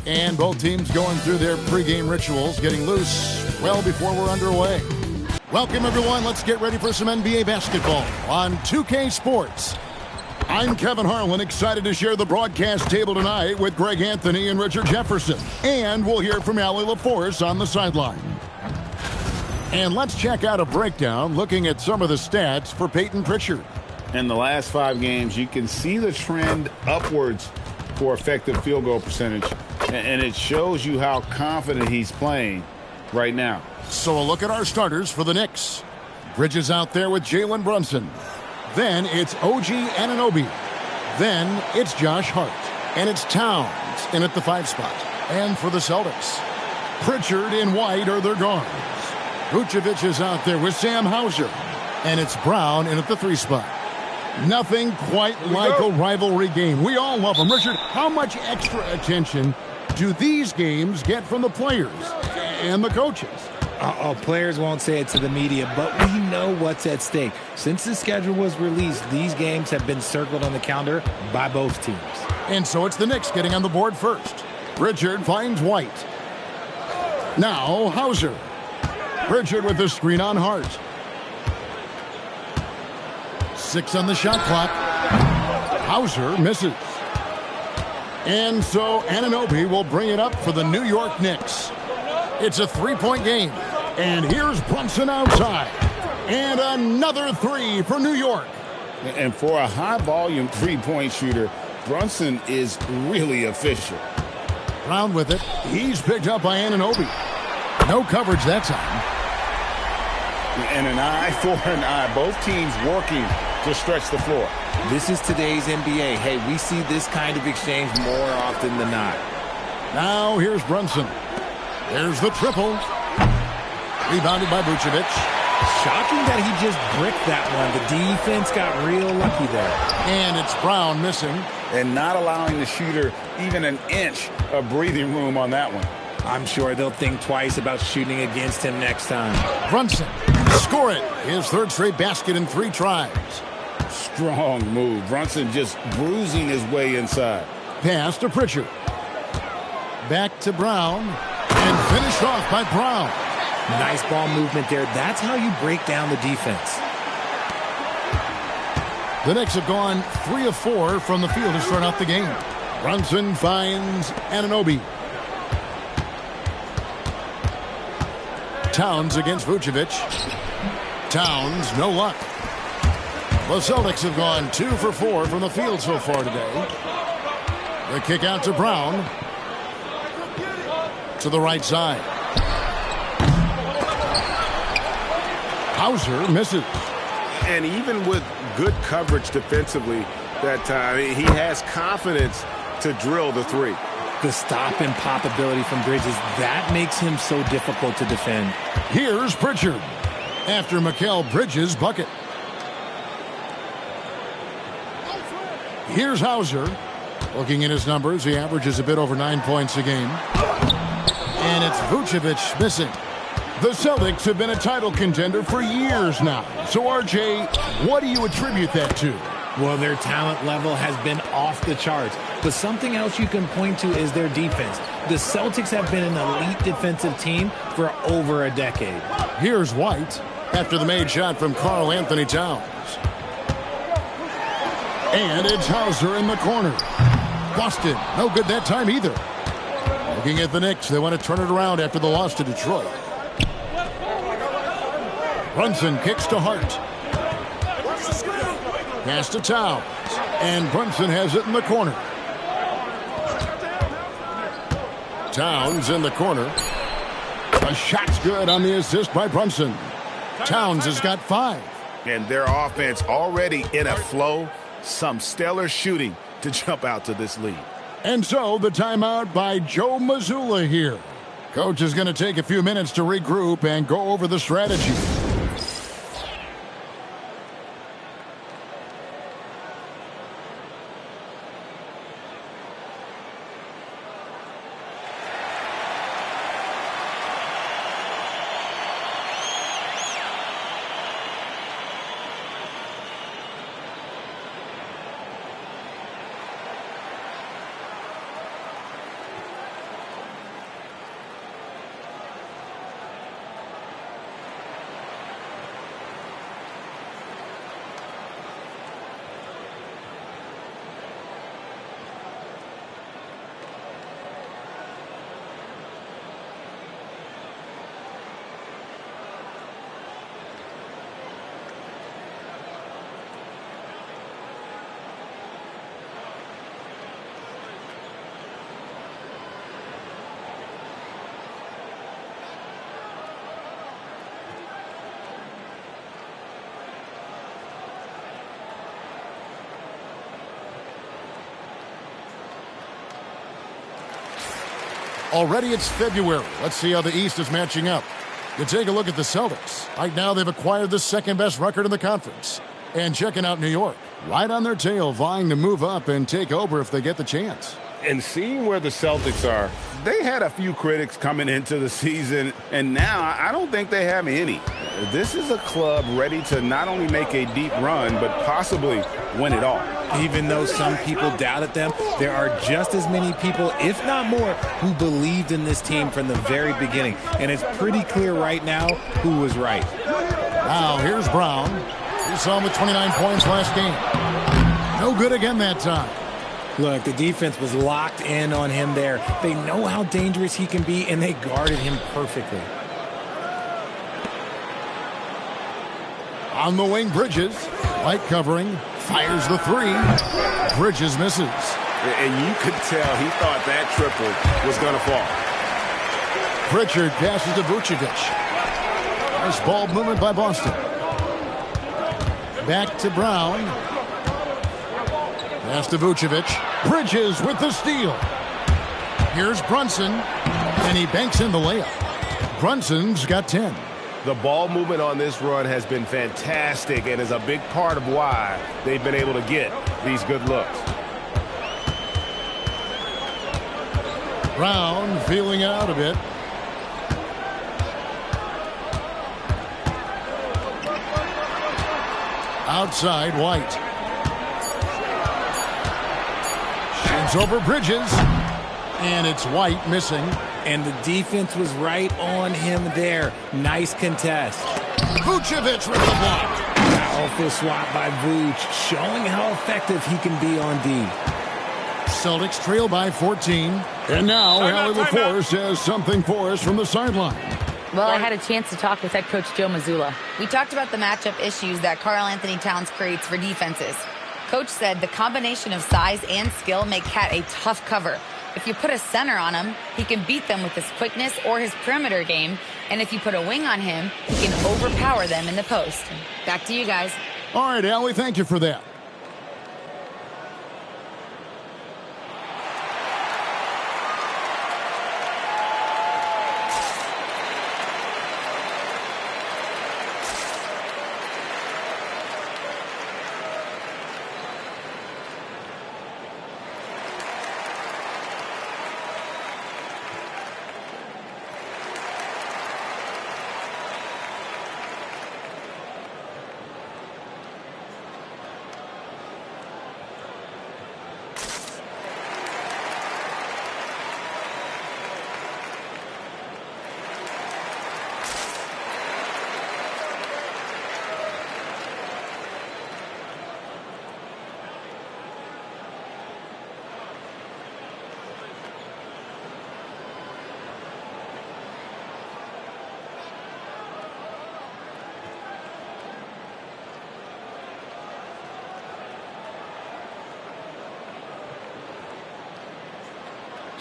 And both teams going through their pregame rituals, getting loose well before we're underway. Welcome, everyone. Let's get ready for some NBA basketball on 2K Sports. I'm Kevin Harlan, excited to share the broadcast table tonight with Greg Anthony and Richard Jefferson. And we'll hear from Allie LaForce on the sideline. And let's check out a breakdown looking at some of the stats for Peyton Pritchard. In the last 5 games, you can see the trend upwards for effective field goal percentage. And it shows you how confident he's playing right now. So a look at our starters for the Knicks. Bridges out there with Jalen Brunson. Then it's OG Anunoby. Then it's Josh Hart. And it's Towns in at the 5 spot. And for the Celtics, Pritchard and White are their guards. Vucevic is out there with Sam Hauser. And it's Brown in at the 3 spot. Nothing quite like a rivalry game. We all love them. Richard, how much extra attention do these games get from the players and the coaches? Players won't say it to the media, but we know what's at stake. Since the schedule was released, these games have been circled on the calendar by both teams. And so it's the Knicks getting on the board first. Pritchard finds White. Now Hauser. Pritchard with the screen on Hart. 6 on the shot clock. Hauser misses. And so Anunoby will bring it up for the New York Knicks. It's a 3-point game. And here's Brunson outside. And another 3 for New York. And for a high-volume 3-point shooter, Brunson is really efficient. Brown with it. He's picked up by Anunoby. No coverage that time. And an eye for an eye. Both teams working to stretch the floor. This is today's NBA. Hey, we see this kind of exchange more often than not. Now here's Brunson. There's the triple. Rebounded by Vucevic. Shocking that he just bricked that one. The defense got real lucky there. And it's Brown missing. And not allowing the shooter even an inch of breathing room on that one. I'm sure they'll think twice about shooting against him next time. Brunson, score it. His 3rd straight basket in 3 tries. Strong move. Brunson just bruising his way inside. Pass to Pritchard. Back to Brown. And finished off by Brown. Nice ball movement there. That's how you break down the defense. The Knicks have gone 3 of 4 from the field to start out the game. Brunson finds Anunoby. Towns against Vucevic. Towns, no luck. The Celtics have gone 2 for 4 from the field so far today. The kick out to Brown. To the right side. Hauser misses. And even with good coverage defensively that time, he has confidence to drill the 3. The stop and pop ability from Bridges, that makes him so difficult to defend. Here's Pritchard after Mikal Bridges' bucket. Here's Hauser. Looking at his numbers, he averages a bit over 9 points a game. And it's Vucevic missing. The Celtics have been a title contender for years now. So, RJ, what do you attribute that to? Well, their talent level has been off the charts. But something else you can point to is their defense. The Celtics have been an elite defensive team for over a decade. Here's White after the made shot from Karl Anthony Towns. And it's Hauser in the corner. Boston, no good that time either. Looking at the Knicks, they want to turn it around after the loss to Detroit. Brunson kicks to Hart. Pass to Towns. And Brunson has it in the corner. Towns in the corner. A shot's good on the assist by Brunson. Towns has got 5. And their offense already in a flow. Some stellar shooting to jump out to this lead. And so the timeout by Joe Mazzulla here. Coach is going to take a few minutes to regroup and go over the strategy. Already it's February. Let's see how the East is matching up. You take a look at the Celtics. Right now they've acquired the second-best record in the conference. And checking out New York, right on their tail, vying to move up and take over if they get the chance. And seeing where the Celtics are, they had a few critics coming into the season, and now I don't think they have any. This is a club ready to not only make a deep run, but possibly win it all. Even though some people doubted them, there are just as many people, if not more, who believed in this team from the very beginning. And it's pretty clear right now who was right. Now here's Brown. We saw him with 29 points last game. No good again that time. Look, the defense was locked in on him there. They know how dangerous he can be, and they guarded him perfectly. On the wing, Bridges. Light covering. Fires the three. Bridges misses. And you could tell he thought that triple was going to fall. Pritchard passes to Vucevic. Nice ball movement by Boston. Back to Brown. Pass to Vucevic. Bridges with the steal. Here's Brunson. And he banks in the layup. Brunson's got 10. The ball movement on this run has been fantastic and is a big part of why they've been able to get these good looks. Brown feeling it out a bit. Outside, White. Shoots over Bridges. And it's White missing. And the defense was right on him there. Nice contest. Vucevic with the block. Powerful swat by Vuce, showing how effective he can be on D. Celtics trail by 14. And now Allie LaForce has something for us from the sideline. Well, I had a chance to talk with head coach Joe Mazzulla. We talked about the matchup issues that Karl Anthony Towns creates for defenses. Coach said the combination of size and skill make Cat a tough cover. If you put a center on him, he can beat them with his quickness or his perimeter game. And if you put a wing on him, he can overpower them in the post. Back to you guys. All right, Allie, thank you for that.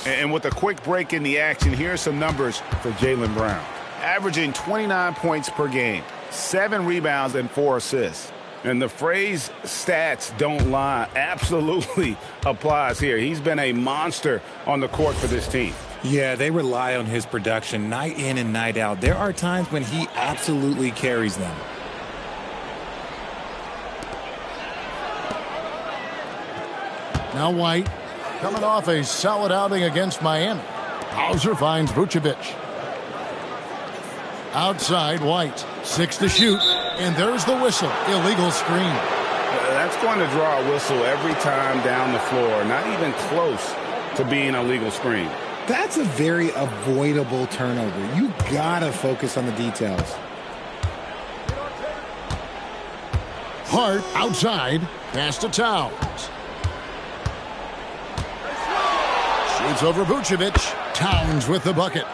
And with a quick break in the action, here are some numbers for Jaylen Brown. Averaging 29 points per game, 7 rebounds, and 4 assists. And the phrase stats don't lie absolutely applies here. He's been a monster on the court for this team. Yeah, they rely on his production night in and night out. There are times when he absolutely carries them. Now White, coming off a solid outing against Miami. Hauser finds Vucevic. Outside, White. 6 to shoot. And there's the whistle. Illegal screen. That's going to draw a whistle every time down the floor. Not even close to being a legal screen. That's a very avoidable turnover. You gotta focus on the details. Hart outside. Pass to Towns. Shoots over Vucevic. Towns with the bucket.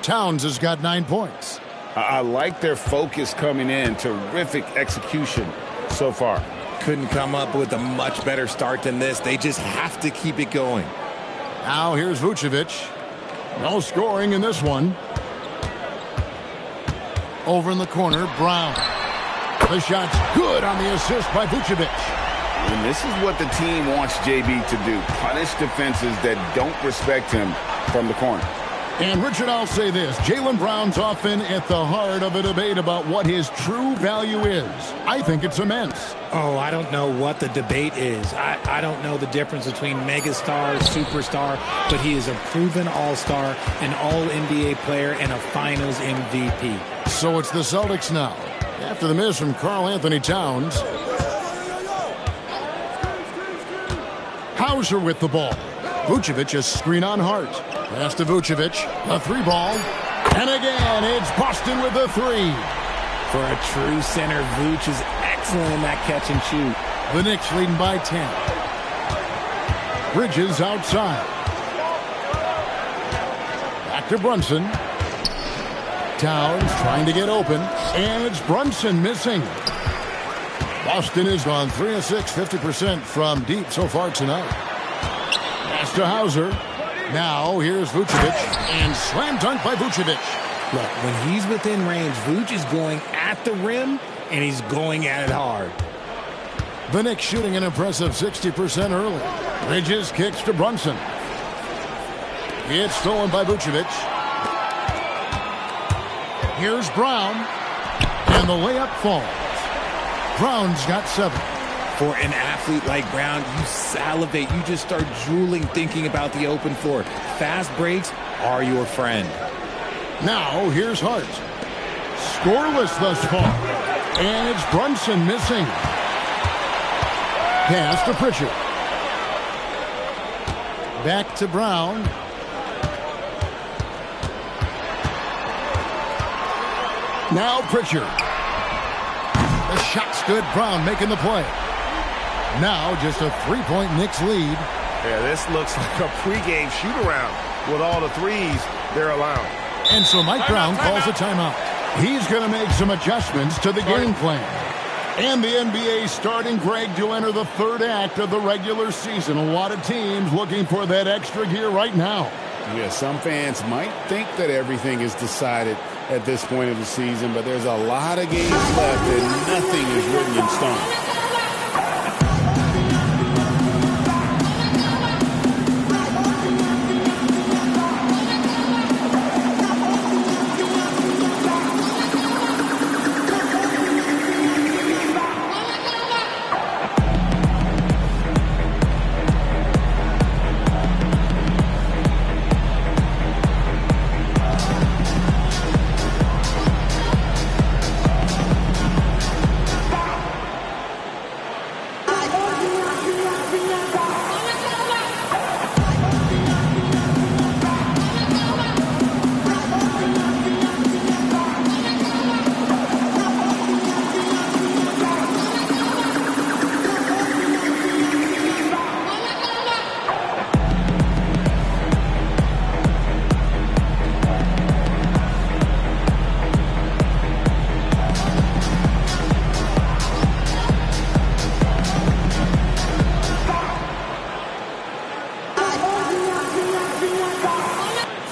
Towns has got 9 points. I like their focus coming in. Terrific execution so far. Couldn't come up with a much better start than this. They just have to keep it going. Now here's Vucevic. No scoring in this one. Over in the corner, Brown. The shot's good on the assist by Vucevic. And this is what the team wants JB to do. Punish defenses that don't respect him from the corner. And, Richard, I'll say this. Jaylen Brown's often at the heart of a debate about what his true value is. I think it's immense. Oh, I don't know what the debate is. I don't know the difference between megastar, superstar, but he is a proven all-star, an all-NBA player, and a finals MVP. So it's the Celtics now. After the miss from Karl Anthony Towns. Hauser with the ball. Vucevic is screen on Hart. Pass to Vucevic. A three ball. And again, it's Boston with the three. For a true center, Vooch is excellent in that catch and shoot. The Knicks leading by 10. Bridges outside. Back to Brunson. Towns trying to get open. And it's Brunson missing. Boston is on 3 of 6, 50% from deep so far tonight. Pass to Hauser. Now here's Vucevic. And slam dunk by Vucevic. Look, when he's within range, Vooch is going at the rim, and he's going at it hard. The Knicks shooting an impressive 60% early. Bridges kicks to Brunson. It's stolen by Vucevic. Here's Brown. And the layup falls. Brown's got 7. For an athlete like Brown, you salivate. You just start drooling thinking about the open floor. Fast breaks are your friend. Now, here's Hart. Scoreless thus far. And it's Brunson missing. Pass to Pritchard. Back to Brown. Now Pritchard. The shot's good. Brown making the play. Now just a 3-point Knicks lead. Yeah, this looks like a pregame shoot-around with all the threes they're allowing. And so Mike Brown calls a timeout. He's going to make some adjustments to the game plan. And the NBA starting, Greg, to enter the third act of the regular season. A lot of teams looking for that extra gear right now. Yeah, some fans might think that everything is decided at this point of the season, but there's a lot of games left and nothing is written in stone.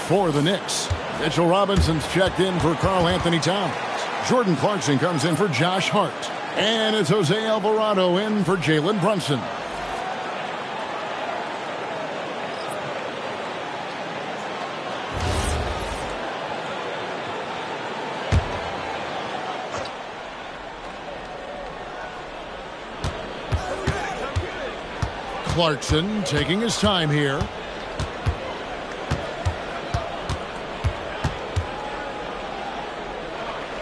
For the Knicks, Mitchell Robinson's checked in for Karl Anthony Towns. Jordan Clarkson comes in for Josh Hart. And it's Jose Alvarado in for Jalen Brunson. Clarkson taking his time here.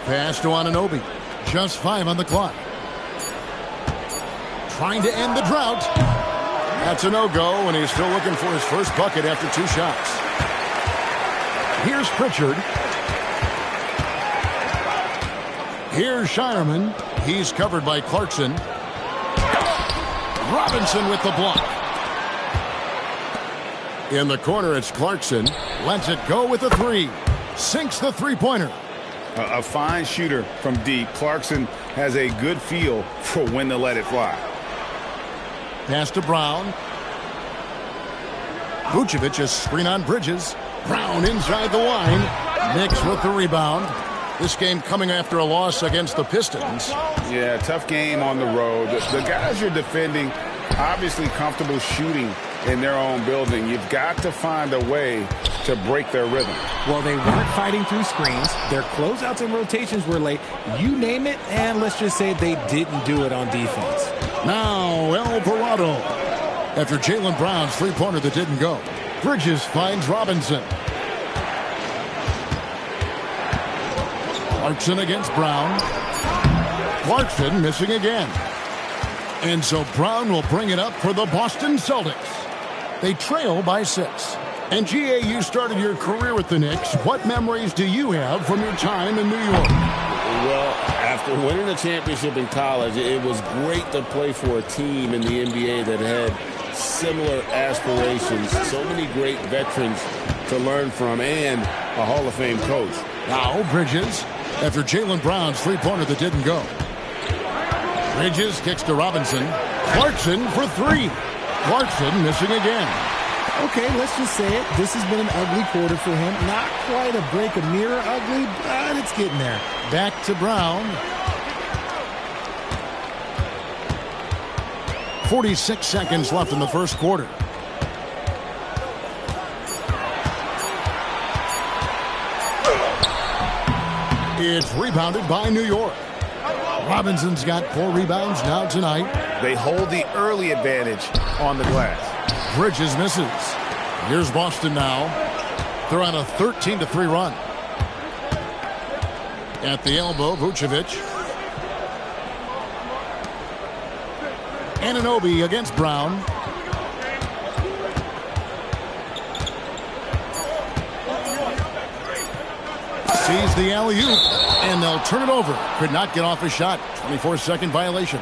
Pass to Anunoby. Just 5 on the clock. Trying to end the drought. That's a no-go, and he's still looking for his first bucket after 2 shots. Here's Pritchard. Here's Shireman. He's covered by Clarkson. Robinson with the block. In the corner, it's Clarkson. Lets it go with the 3. Sinks the three-pointer. A fine shooter from deep. Clarkson has a good feel for when to let it fly. Pass to Brown. Vucevic is screen on Bridges. Brown inside the line. Knicks with the rebound. This game coming after a loss against the Pistons. Yeah, tough game on the road. The guys you're defending, obviously comfortable shooting in their own building. You've got to find a way to break their rhythm. Well, they weren't fighting through screens. Their closeouts and rotations were late. You name it, and let's just say they didn't do it on defense. Now, Alvarado. After Jaylen Brown's three-pointer that didn't go, Bridges finds Robinson. Clarkson against Brown. Clarkson missing again. And so Brown will bring it up for the Boston Celtics. They trail by 6. And GA, you started your career with the Knicks. What memories do you have from your time in New York? Well, after winning a championship in college, it was great to play for a team in the NBA that had similar aspirations. So many great veterans to learn from, and a Hall of Fame coach. Now Bridges, after Jaylen Brown's three-pointer that didn't go. Bridges kicks to Robinson. Clarkson for 3. Clarkson missing again. Okay, let's just say it. This has been an ugly quarter for him. Not quite a break a mirror ugly, but it's getting there. Back to Brown. 46 seconds left in the first quarter. It's rebounded by New York. Robinson's got 4 rebounds now tonight. They hold the early advantage on the glass. Bridges misses. Here's Boston now. They're on a 13-3 run. At the elbow, Vucevic. Anunoby against Brown. Sees the alley-oop, and they'll turn it over. Could not get off a shot. 24-second violation.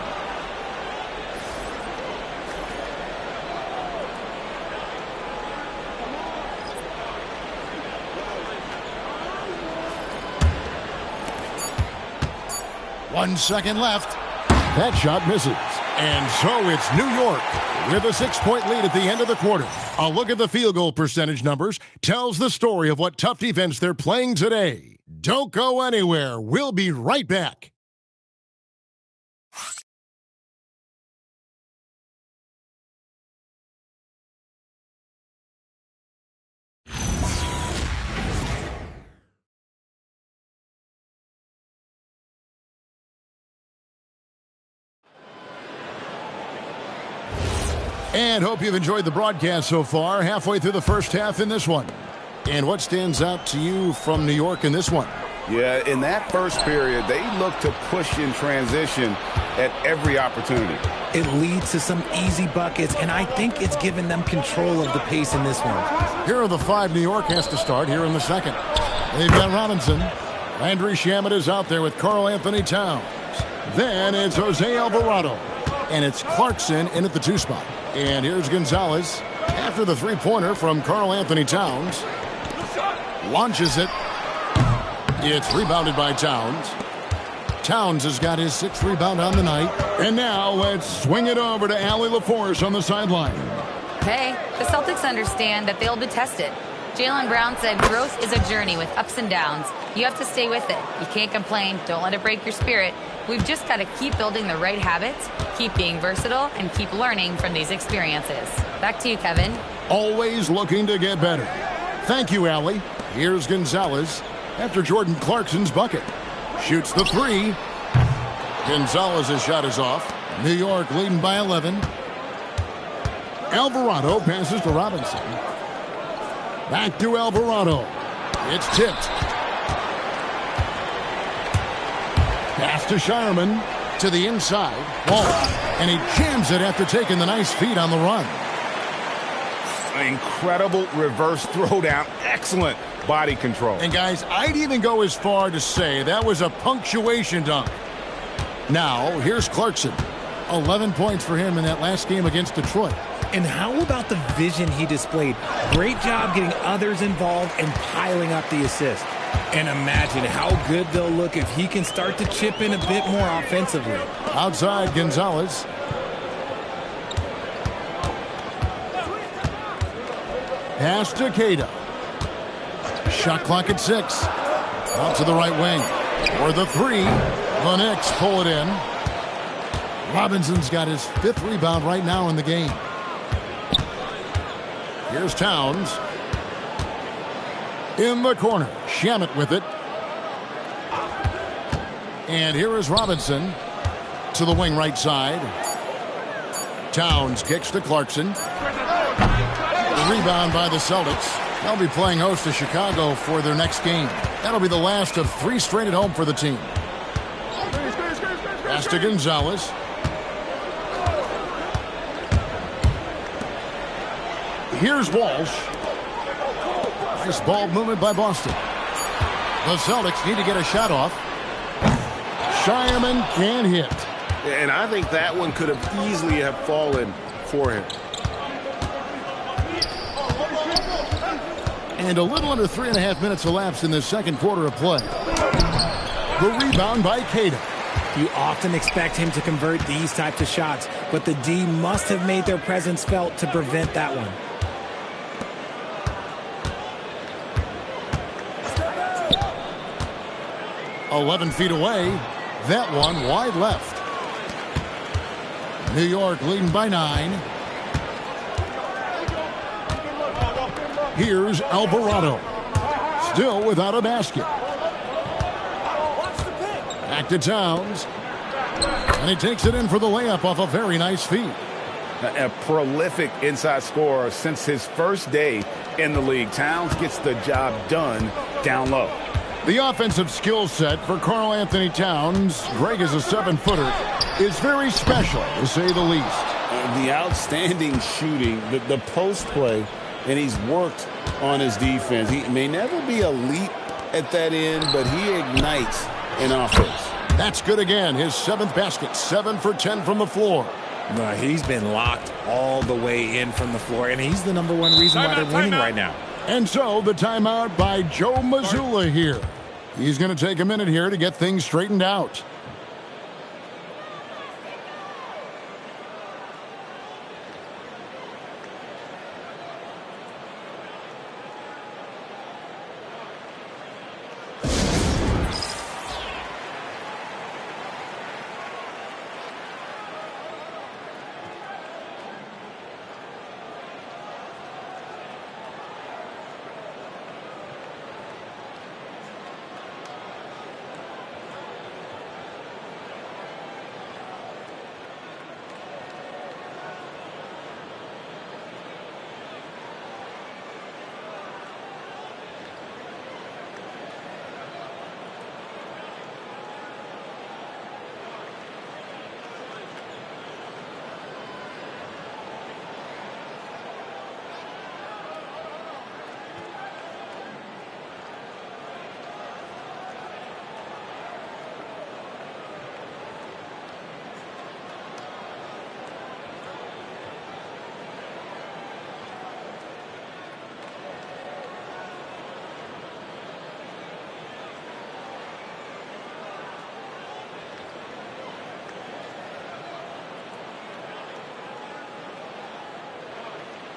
One second left. That shot misses. And so it's New York with a 6-point lead at the end of the quarter. A look at the field goal percentage numbers tells the story of what tough defense they're playing today. Don't go anywhere. We'll be right back. And hope you've enjoyed the broadcast so far. Halfway through the first half in this one. And what stands out to you from New York in this one? Yeah, in that first period, they look to push in transition at every opportunity. It leads to some easy buckets, and I think it's given them control of the pace in this one. Here are the 5 New York has to start here in the second. They've got Robinson. Landry Shamet is out there with Karl Anthony Towns. Then it's Jose Alvarado. And it's Clarkson in at the 2 spot. And here's Gonzalez after the three-pointer from Karl Anthony Towns. Launches it. It's rebounded by Towns. Towns has got his 6th rebound on the night. And now let's swing it over to Allie LaForce on the sideline. Hey, the Celtics understand that they'll be tested. Jaylen Brown said growth is a journey with ups and downs. You have to stay with it. You can't complain. Don't let it break your spirit. We've just got to keep building the right habits, keep being versatile, and keep learning from these experiences. Back to you, Kevin. Always looking to get better. Thank you, Allie. Here's Gonzalez after Jordan Clarkson's bucket. Shoots the 3. Gonzalez's shot is off. New York leading by 11. Alvarado passes to Robinson. Back to Alvarado. It's tipped. Pass to Shireman. To the inside. Ball. And he jams it after taking the nice feed on the run. An incredible reverse throwdown. Excellent body control. And guys, I'd even go as far to say that was a punctuation dunk. Now, here's Clarkson. 11 points for him in that last game against Detroit. And how about the vision he displayed? Great job getting others involved and piling up the assist. And imagine how good they'll look if he can start to chip in a bit more offensively. Outside, Gonzalez. Pass to Queta. Shot clock at 6. Out to the right wing. For the 3. The Knicks pull it in. Robinson's got his 5th rebound right now in the game. Here's Towns. In the corner, Shamet with it. And here is Robinson to the wing right side. Towns kicks to Clarkson. The rebound by the Celtics. They'll be playing host to Chicago for their next game. That'll be the last of 3 straight at home for the team. Pass to Gonzalez. Here's Walsh. Nice ball movement by Boston. The Celtics need to get a shot off. Shireman can't hit. And I think that one could have easily have fallen for him. And a little under 3.5 minutes elapsed in the second quarter of play. The rebound by Cato. You often expect him to convert these types of shots, but the D must have made their presence felt to prevent that one. "11 feet away. That one wide left. New York leading by 9. Here's Alvarado. Still without a basket. Back to Towns. And he takes it in for the layup off a very nice feed. A prolific inside scorer since his first day in the league. Towns gets the job done down low. The offensive skill set for Karl Anthony Towns, Greg is a 7-footer, is very special, to say the least. The outstanding shooting, the post play, and he's worked on his defense. He may never be elite at that end, but he ignites an offense. That's good again. His 7th basket, 7 for 10 from the floor. No, he's been locked all the way in from the floor, and he's the #1 reason why they're winning right now. And so the timeout by Joe Mazzulla here. He's going to take a minute here to get things straightened out.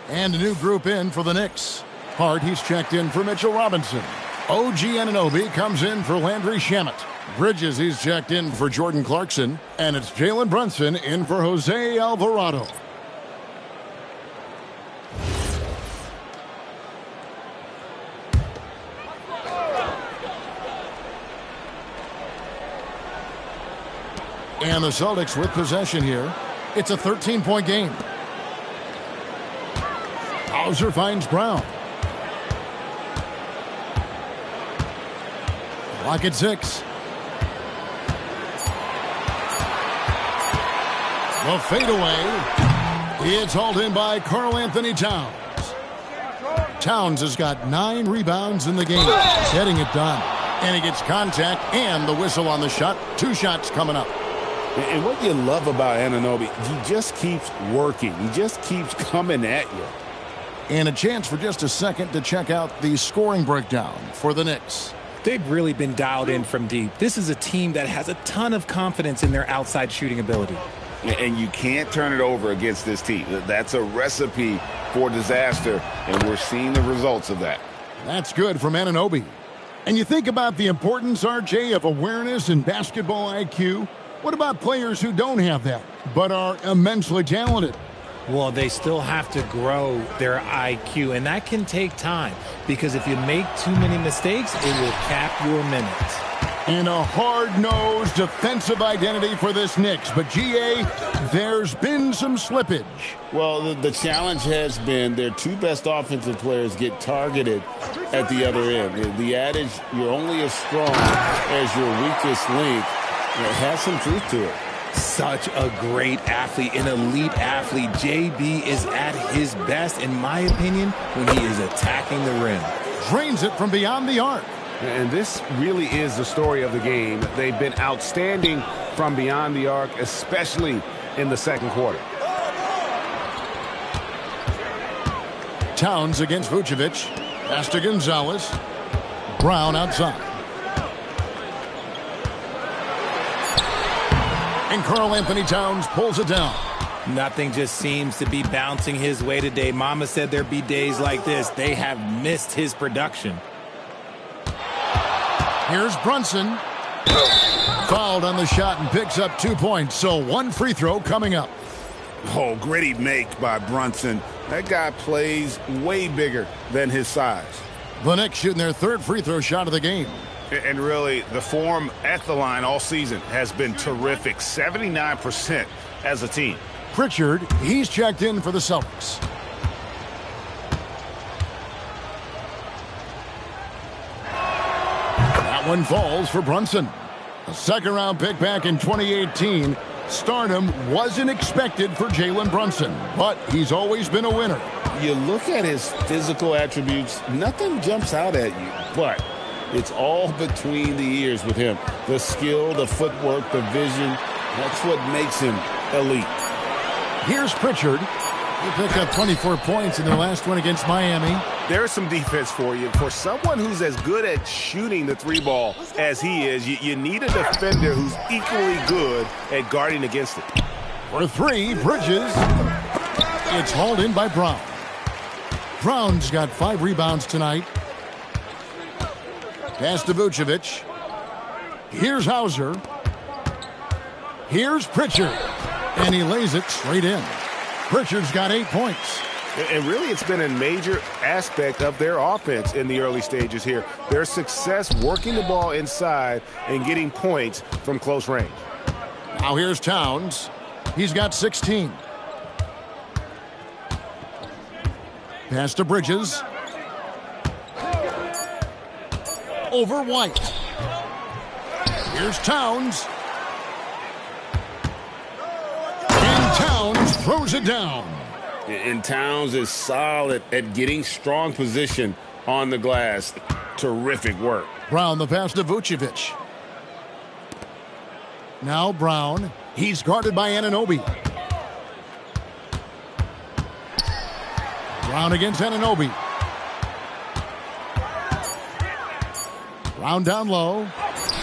And a new group in for the Knicks. Hart, he's checked in for Mitchell Robinson. OG Anunoby comes in for Landry Shamet. Bridges, he's checked in for Jordan Clarkson. And it's Jalen Brunson in for Jose Alvarado. And the Celtics with possession here. It's a 13-point game. Hauser finds Brown. Clock at 6. The fadeaway. It's hauled in by Karl Anthony Towns. Towns has got 9 rebounds in the game. He's getting it done. And he gets contact and the whistle on the shot. 2 shots coming up. And what you love about Anunoby, he just keeps working. He just keeps coming at you. And a chance for just a second to check out the scoring breakdown for the Knicks. They've really been dialed in from deep. This is a team that has a ton of confidence in their outside shooting ability. And you can't turn it over against this team. That's a recipe for disaster, and we're seeing the results of that. That's good from Anunoby. And you think about the importance, RJ, of awareness and basketball IQ. What about players who don't have that, but are immensely talented? Well, they still have to grow their IQ, and that can take time because if you make too many mistakes, it will cap your minutes. And a hard-nosed defensive identity for this Knicks. But, GA, there's been some slippage. Well, the challenge has been their two best offensive players get targeted at the other end. The adage, you're only as strong as your weakest link, it has some truth to it. Such a great athlete, an elite athlete. JB is at his best, in my opinion, when he is attacking the rim. Drains it from beyond the arc. And this really is the story of the game. They've been outstanding from beyond the arc, especially in the second quarter. Towns against Vucevic. Pass to Gonzalez. Brown outside. And Karl Anthony Towns pulls it down. Nothing just seems to be bouncing his way today. Mama said there'd be days like this. They have missed his production. Here's Brunson. Fouled on the shot and picks up 2 points. So one free throw coming up. Oh, gritty make by Brunson. That guy plays way bigger than his size. The Knicks shooting their third free throw shot of the game. And really, the form at the line all season has been terrific. 79% as a team. Pritchard, he's checked in for the Celtics. That one falls for Brunson. A second-round pick back in 2018. Stardom wasn't expected for Jalen Brunson, but he's always been a winner. You look at his physical attributes, nothing jumps out at you, but it's all between the ears with him. The skill, the footwork, the vision, that's what makes him elite. Here's Pritchard. He picked up 24 points in their last one against Miami. There's some defense for you. For someone who's as good at shooting the three ball as he is, you need a defender who's equally good at guarding against it. For three, Bridges. It's hauled in by Brown. Brown's got 5 rebounds tonight. Pass to Vucevic. Here's Hauser. Here's Pritchard. And he lays it straight in. Pritchard's got 8 points. And really, it's been a major aspect of their offense in the early stages here. Their success working the ball inside and getting points from close range. Now here's Towns. He's got 16. Pass to Bridges. Over White. Here's Towns. And Towns throws it down. And Towns is solid at getting strong position on the glass. Terrific work. Brown the pass to Vucevic. Now Brown. He's guarded by Anunoby. Brown against Anunoby. Brown down low.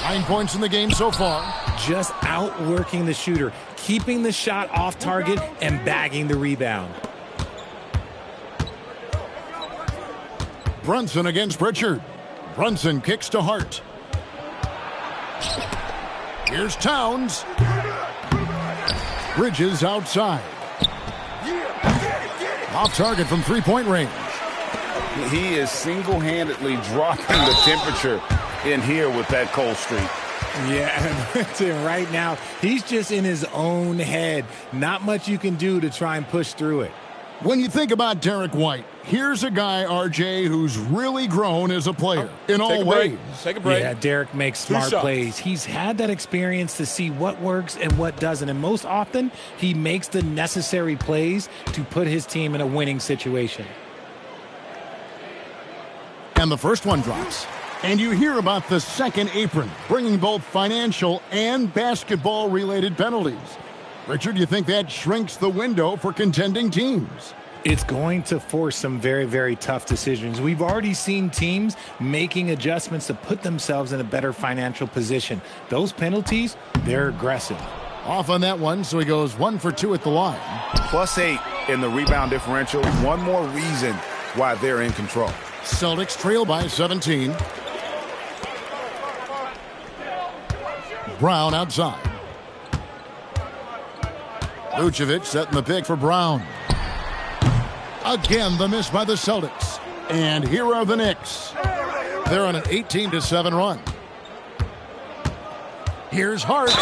9 points in the game so far. Just outworking the shooter, keeping the shot off target and bagging the rebound. Brunson against Pritchard. Brunson kicks to Hart. Here's Towns. Bridges outside. Off target from three-point range. He is single-handedly dropping the temperature in here with that cold streak. Yeah, right now, he's just in his own head. Not much you can do to try and push through it. When you think about Derek White, here's a guy, RJ, who's really grown as a player in all ways. Take a break. Yeah, Derek makes smart plays. He's had that experience to see what works and what doesn't. And most often, he makes the necessary plays to put his team in a winning situation. And the first one drops. And you hear about the second apron, bringing both financial and basketball-related penalties. Richard, you think that shrinks the window for contending teams? It's going to force some very, very tough decisions. We've already seen teams making adjustments to put themselves in a better financial position. Those penalties, they're aggressive. Off on that one, so he goes 1 for 2 at the line. +8 in the rebound differential. One more reason why they're in control. Celtics trail by 17. Brown outside. Vucevic setting the pick for Brown. Again, the miss by the Celtics. And here are the Knicks. They're on an 18-7 run. Here's Hart.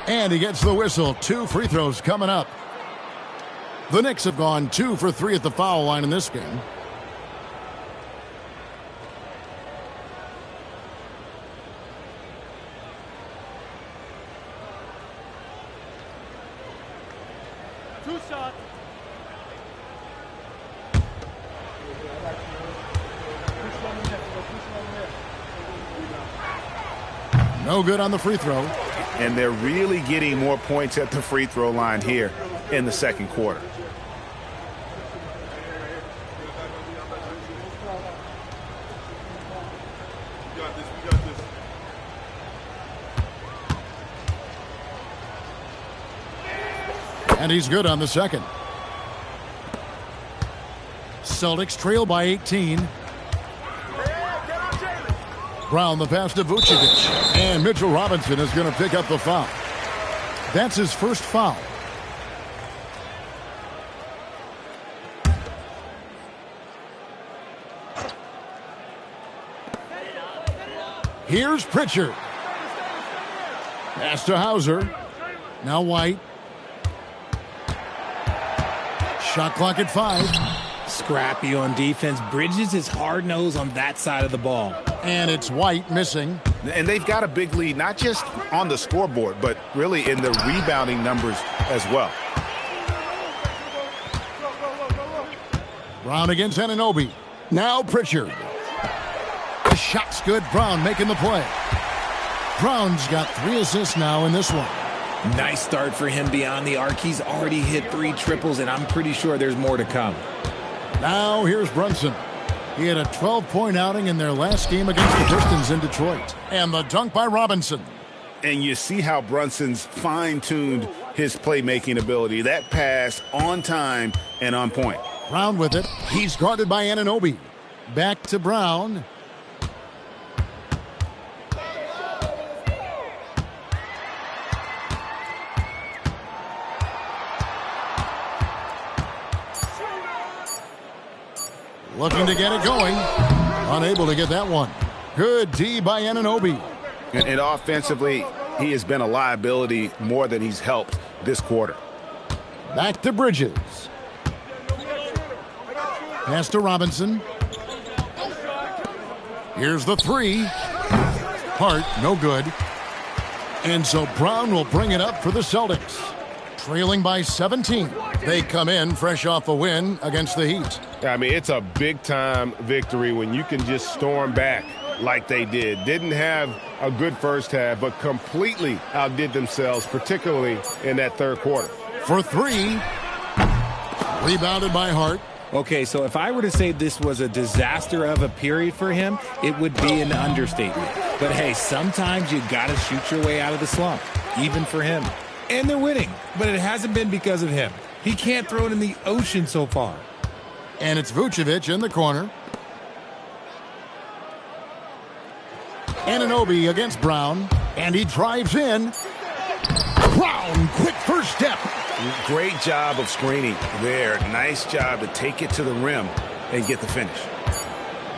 And he gets the whistle. 2 free throws coming up. The Knicks have gone 2 for 3 at the foul line in this game. No good on the free throw. And they're really getting more points at the free throw line here in the second quarter. And he's good on the second. Celtics trail by 18. Brown the pass to Vucevic. And Mitchell Robinson is going to pick up the foul. That's his first foul. Here's Pritchard. Pass to Hauser. Now White. Shot clock at 5. Scrappy on defense. Bridges is hard-nosed on that side of the ball. And it's White missing. And they've got a big lead, not just on the scoreboard, but really in the rebounding numbers as well. Brown against Anunoby. Now Pritchard. The shot's good. Brown making the play. Brown's got 3 assists now in this one. Nice start for him beyond the arc. He's already hit 3 triples, and I'm pretty sure there's more to come. Now here's Brunson. He had a 12-point outing in their last game against the Pistons in Detroit. And the dunk by Robinson. And you see how Brunson's fine-tuned his playmaking ability. That pass on time and on point. Brown with it. He's guarded by Anunoby. Back to Brown. Looking to get it going. Unable to get that one. Good D by Anunoby. And offensively, he has been a liability more than he's helped this quarter. Back to Bridges. Pass to Robinson. Here's the 3. Hart, no good. And so Brown will bring it up for the Celtics. Trailing by 17. They come in fresh off a win against the Heat. I mean, it's a big-time victory when you can just storm back like they did. Didn't have a good first half, but completely outdid themselves, particularly in that third quarter. For 3. Rebounded by Hart. Okay, so if I were to say this was a disaster of a period for him, it would be an understatement. But hey, sometimes you got to shoot your way out of the slump, even for him. And they're winning, but it hasn't been because of him. He can't throw it in the ocean so far. And it's Vucevic in the corner. Anunoby against Brown. And he drives in. Brown, quick first step. Great job of screening there. Nice job to take it to the rim and get the finish.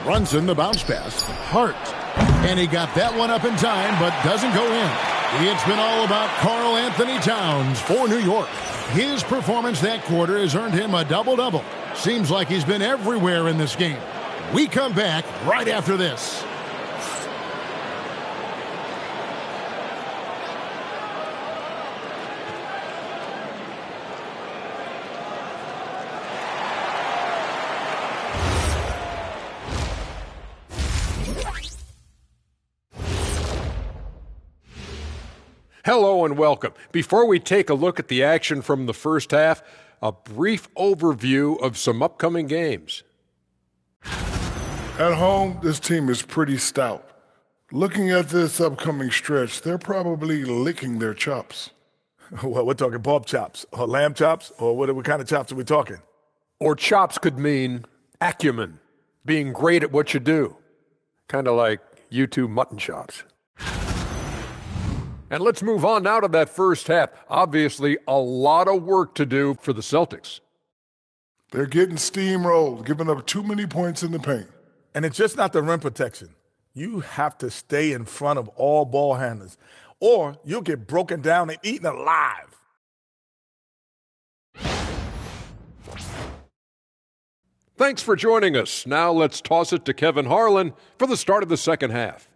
Brunson, the bounce pass. Hart. And he got that one up in time, but doesn't go in. It's been all about Karl Anthony Towns for New York. His performance that quarter has earned him a double-double. Seems like he's been everywhere in this game. We come back right after this. Hello and welcome. Before we take a look at the action from the first half, a brief overview of some upcoming games. At home, this team is pretty stout. Looking at this upcoming stretch, they're probably licking their chops. Well, we're talking pork chops or lamb chops, or what kind of chops are we talking? Or chops could mean acumen, being great at what you do. Kind of like you two mutton chops. And let's move on now to that first half. Obviously, a lot of work to do for the Celtics. They're getting steamrolled, giving up too many points in the paint. And it's just not the rim protection. You have to stay in front of all ball handlers, or you'll get broken down and eaten alive. Thanks for joining us. Now let's toss it to Kevin Harlan for the start of the second half.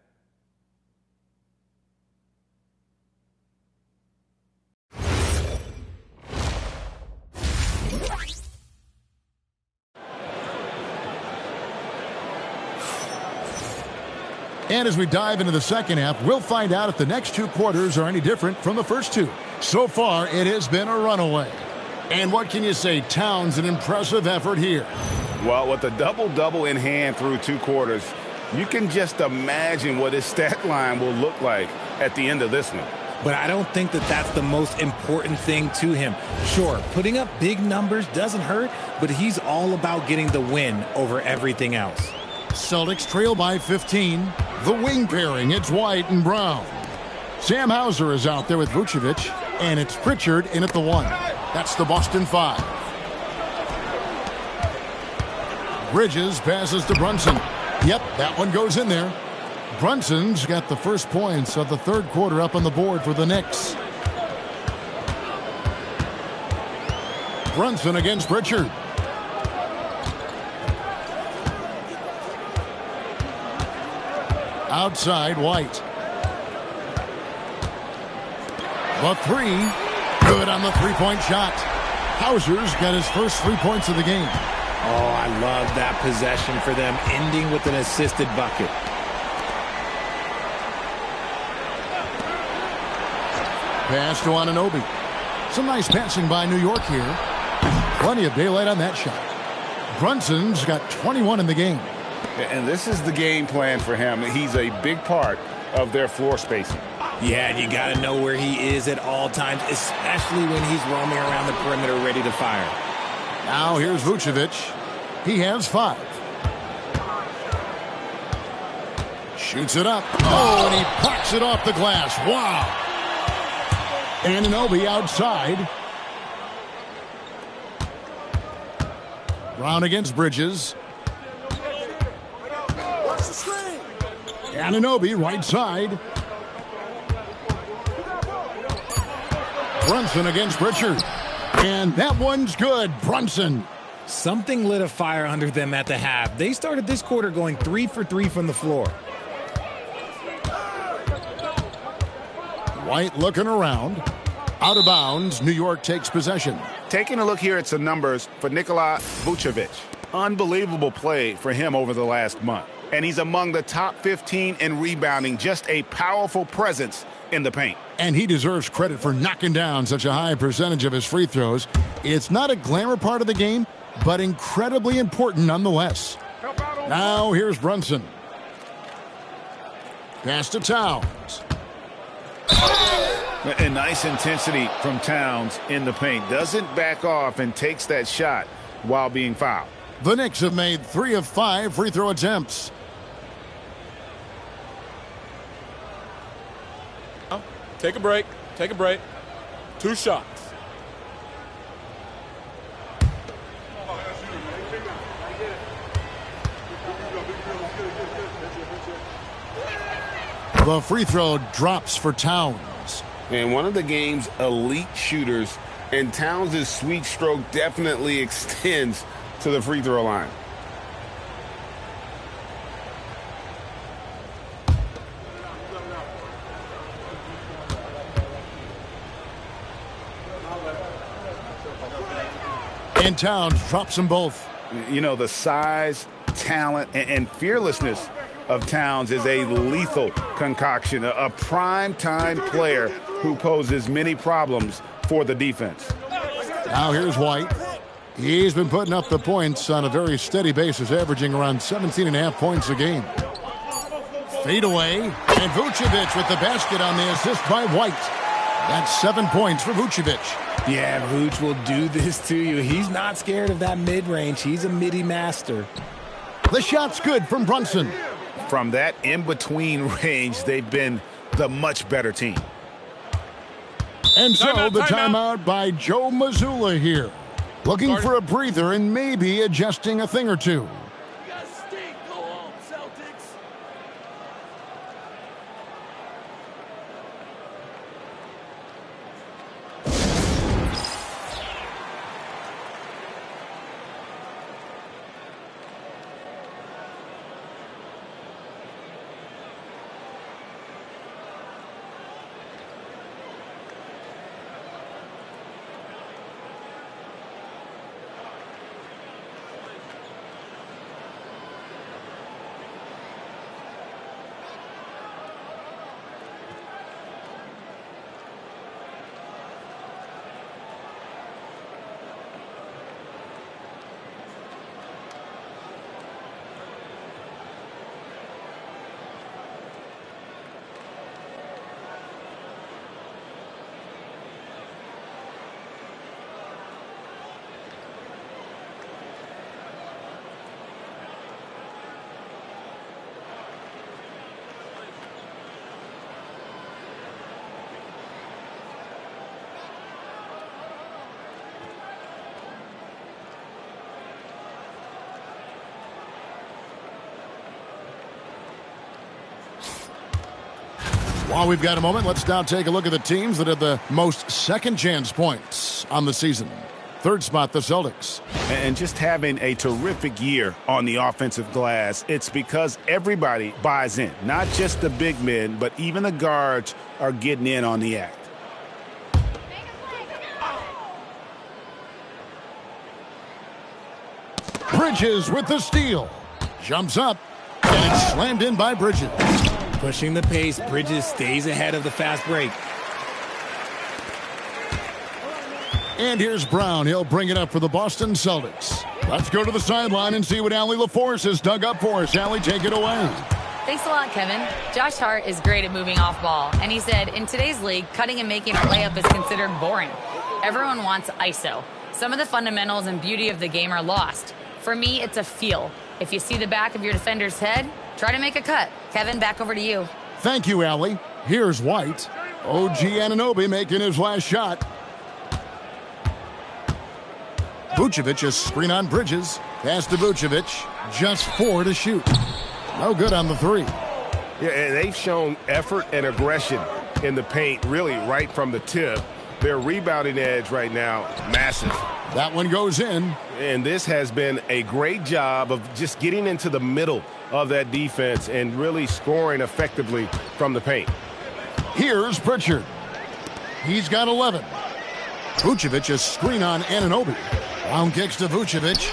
And as we dive into the second half, we'll find out if the next two quarters are any different from the first two. So far, it has been a runaway. And what can you say? Towns, an impressive effort here. Well, with a double-double in hand through two quarters, you can just imagine what his stat line will look like at the end of this one. But I don't think that that's the most important thing to him. Sure, putting up big numbers doesn't hurt, but he's all about getting the win over everything else. Celtics trail by 15. The wing pairing, it's White and Brown. Sam Hauser is out there with Vucevic, and it's Pritchard in at the 1. That's the Boston 5. Bridges passes to Brunson. Yep, that one goes in there. Brunson's got the first points of the third quarter up on the board for the Knicks. Brunson against Pritchard. Outside, White. The 3. Good on the three-point shot. Hauser's got his first 3 points of the game. Oh, I love that possession for them, ending with an assisted bucket. Pass to Anunoby. Some nice passing by New York here. Plenty of daylight on that shot. Brunson's got 21 in the game. And this is the game plan for him. He's a big part of their floor spacing. Yeah, and you got to know where he is at all times, especially when he's roaming around the perimeter ready to fire. Now here's Vucevic. He has 5. Shoots it up. Oh, and he pucks it off the glass. Wow. Anunoby outside. Brown against Bridges. Anunoby right side. Brunson against Pritchard. And that one's good. Brunson. Something lit a fire under them at the half. They started this quarter going 3 for 3 from the floor. White looking around. Out of bounds. New York takes possession. Taking a look here at some numbers for Nikola Vucevic. Unbelievable play for him over the last month. And he's among the top 15 in rebounding. Just a powerful presence in the paint. And he deserves credit for knocking down such a high percentage of his free throws. It's not a glamour part of the game, but incredibly important nonetheless. Now here's Brunson. Pass to Towns. A nice intensity from Towns in the paint. Doesn't back off and takes that shot while being fouled. The Knicks have made 3 of 5 free throw attempts. Take a break. Take a break. 2 shots. The free throw drops for Towns. And one of the game's elite shooters, and Towns' sweet stroke definitely extends to the free throw line. And Towns drops them both. You know, the size, talent, and fearlessness of Towns is a lethal concoction, a prime-time player who poses many problems for the defense. Now here's White. He's been putting up the points on a very steady basis, averaging around 17.5 points a game. Fade away, and Vucevic with the basket on the assist by White. That's 7 points for Vucevic. Yeah, Vooch will do this to you. He's not scared of that mid-range. He's a midi master. The shot's good from Brunson. From that in-between range, they've been the much better team. And so the timeout by Joe Mazzulla here. Looking for a breather and maybe adjusting a thing or two. While we've got a moment, let's now take a look at the teams that had the most second-chance points on the season. Third spot, the Celtics. And just having a terrific year on the offensive glass, it's because everybody buys in. Not just the big men, but even the guards are getting in on the act. Bridges with the steal. Jumps up, and it's slammed in by Bridges. Pushing the pace, Bridges stays ahead of the fast break. And here's Brown. He'll bring it up for the Boston Celtics. Let's go to the sideline and see what Allie LaForce has dug up for us. Allie, take it away. Thanks a lot, Kevin. Josh Hart is great at moving off ball, and he said, in today's league, cutting and making a layup is considered boring. Everyone wants ISO. Some of the fundamentals and beauty of the game are lost. For me, it's a feel. If you see the back of your defender's head, try to make a cut. Kevin, back over to you. Thank you, Allie. Here's White. OG Anunoby making his last shot. Vucevic is screen on Bridges. Pass to Vucevic. Just 4 to shoot. No good on the 3. Yeah, and they've shown effort and aggression in the paint, really right from the tip. Their rebounding edge right now, massive. That one goes in. And this has been a great job of just getting into the middle of that defense and really scoring effectively from the paint. Here's Pritchard. He's got 11. Vucevic is screen on Anunoby. Brown kicks to Vucevic.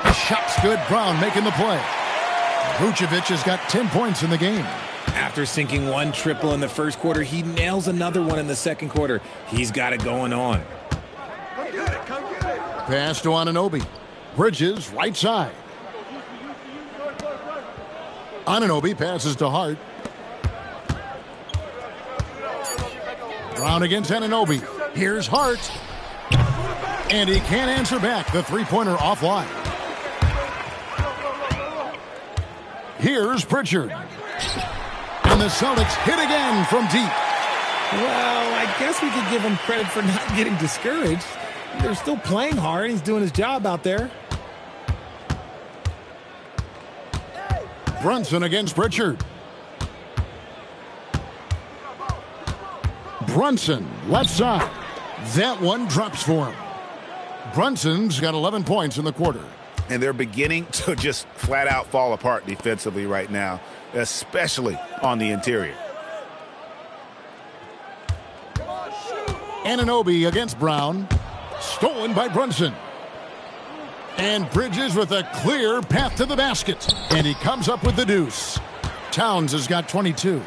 The shot's good. Brown making the play. Vucevic has got 10 points in the game. After sinking one triple in the first quarter, he nails another one in the second quarter. He's got it going on. Pass to Anunoby. Bridges, right side. Anunoby passes to Hart. Brown against Anunoby. Here's Hart. And he can't answer back. The three-pointer offline. Here's Pritchard. And the Celtics hit again from deep. Well, I guess we could give him credit for not getting discouraged. They're still playing hard. He's doing his job out there. Brunson against Pritchard. Brunson, left side. That one drops for him. Brunson's got 11 points in the quarter. And they're beginning to just flat out fall apart defensively right now, especially on the interior. Anunoby against Brown. Stolen by Brunson. And Bridges with a clear path to the basket. And he comes up with the deuce. Towns has got 22.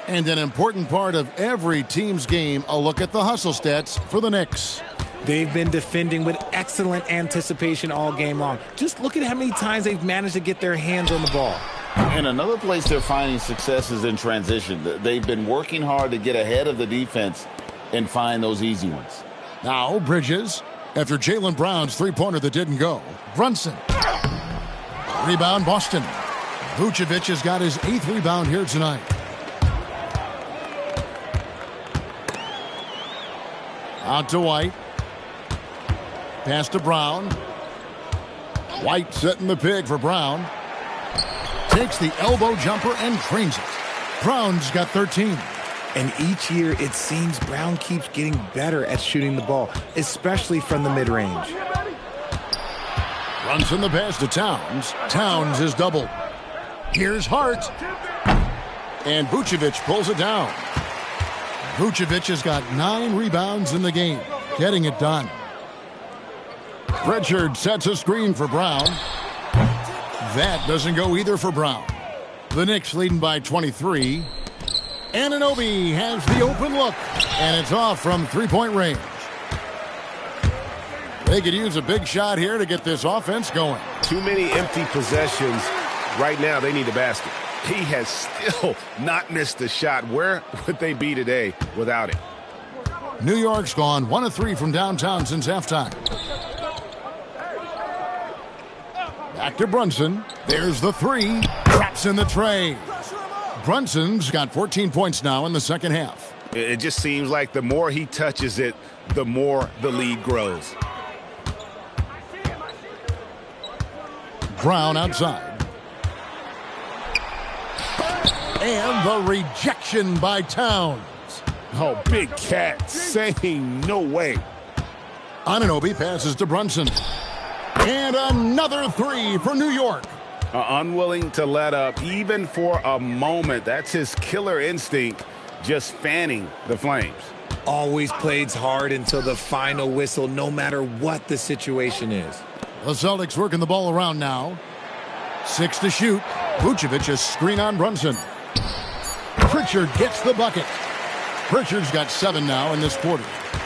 And an important part of every team's game, a look at the hustle stats for the Knicks. They've been defending with excellent anticipation all game long. Just look at how many times they've managed to get their hands on the ball. And another place they're finding success is in transition. They've been working hard to get ahead of the defense and find those easy ones. Now Bridges, after Jaylen Brown's three-pointer that didn't go. Brunson. Rebound Boston. Vucevic has got his 8th rebound here tonight. Out to White. Pass to Brown. White setting the pig for Brown. Takes the elbow jumper and drains it. Brown's got 13. And each year, it seems Brown keeps getting better at shooting the ball, especially from the mid-range. Brunson the pass to Towns. Towns is doubled. Here's Hart. And Vucevic pulls it down. Vucevic has got 9 rebounds in the game, getting it done. Pritchard sets a screen for Brown. That doesn't go either for Brown. The Knicks leading by 23. Anunoby has the open look, and it's off from three-point range. They could use a big shot here to get this offense going. Too many empty possessions. Right now, they need a basket. He has still not missed a shot. Where would they be today without it? New York's gone 1 of 3 from downtown since halftime. Back to Brunson. There's the 3. Traps in the tray. Brunson's got 14 points now in the second half. It just seems like the more he touches it, the more the lead grows. Brown outside. And the rejection by Towns. Oh, big cat saying no way. Anunoby passes to Brunson. And another 3 for New York. Unwilling to let up even for a moment. That's his killer instinct, just fanning the flames. Always plays hard until the final whistle, no matter what the situation is. The Celtics working the ball around now. 6 to shoot. Vucevic a screen on Brunson. Pritchard gets the bucket. Pritchard's got 7 now in this quarter.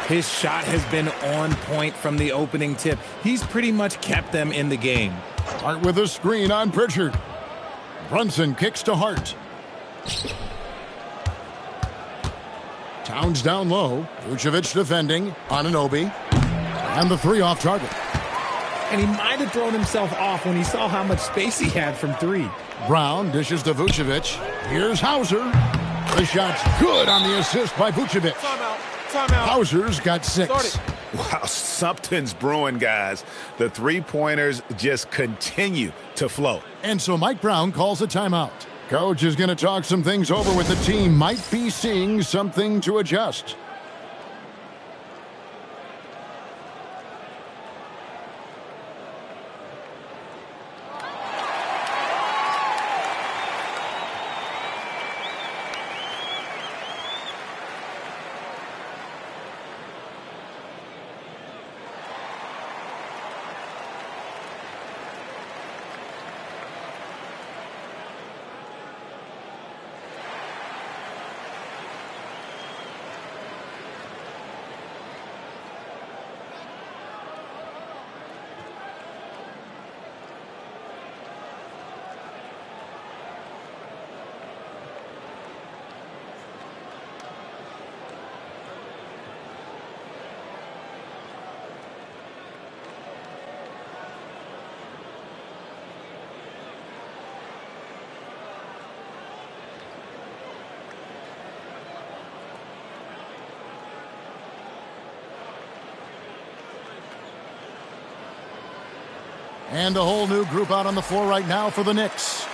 His shot has been on point from the opening tip. He's pretty much kept them in the game. Hart with a screen on Pritchard. Brunson kicks to Hart. Towns down low. Vucevic defending. Anunoby. And the 3 off target. And he might have thrown himself off when he saw how much space he had from 3. Brown dishes to Vucevic. Here's Hauser. The shot's good on the assist by Vucevic. Timeout. Hauser's got 6. Wow, something's brewing, guys. The three-pointers just continue to flow. And so Mike Brown calls a timeout. Coach is going to talk some things over with the team. Might be seeing something to adjust. And a whole new group out on the floor right now for the Knicks.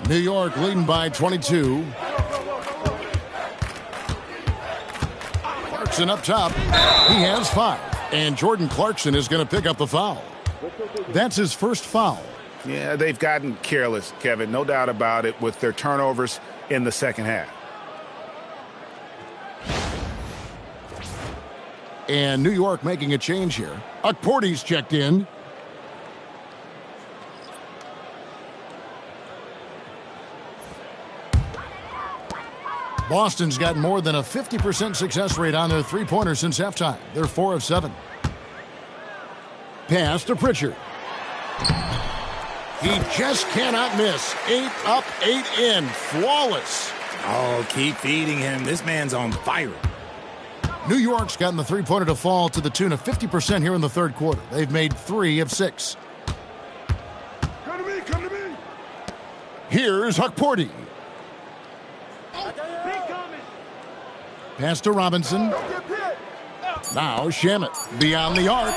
New York leading by 22. Clarkson up top. He has 5. And Jordan Clarkson is going to pick up the foul. That's his first foul. Yeah, they've gotten careless, Kevin. No doubt about it with their turnovers in the second half. And New York making a change here. Okporti's checked in. Boston's got more than a 50% success rate on their three-pointer since halftime. They're 4 of 7. Pass to Pritchard. He just cannot miss. 8 up, 8 in. Flawless. Oh, keep feeding him. This man's on fire. New York's gotten the three-pointer to fall to the tune of 50% here in the third quarter. They've made 3 of 6. Come to me. Here's Hukporti. Pass to Robinson. Now Shamet beyond the arc.